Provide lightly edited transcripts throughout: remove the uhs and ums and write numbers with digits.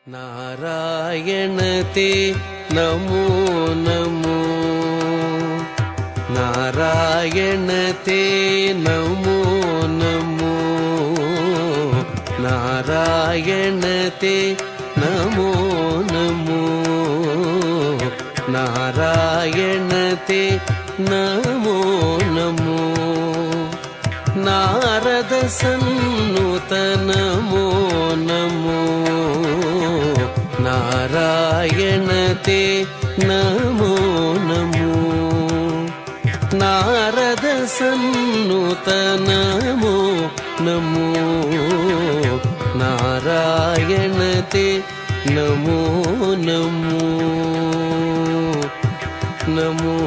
नारायण ते नमो नमो, नारायण ते नमो नमो, नारायण ते नमो नमो, नारायण ते नमो नमो, नारद सन्नुत नमो नमो, नारायण ते नमो नमो, नारद सन्नुत नमो नमो, नारायण ते नमो नमो नमो।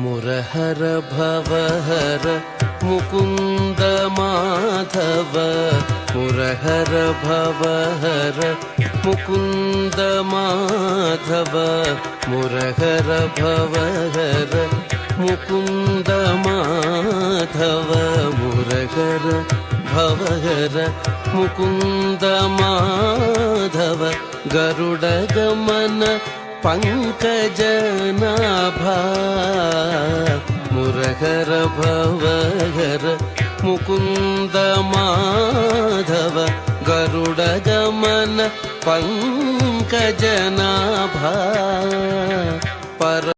मुरहर भवहर मुकुंद माधव, मुरहर भवहर मुकुंद माधव, मुरहर भवहर मुकुंद माधव, मुरहर भवहर मुकुंद माधव, गरुड़ गमन पंकजनाभा, मुरहर भवहर मुकुंद माधव, गरुड़ गमन पंकजनाभा।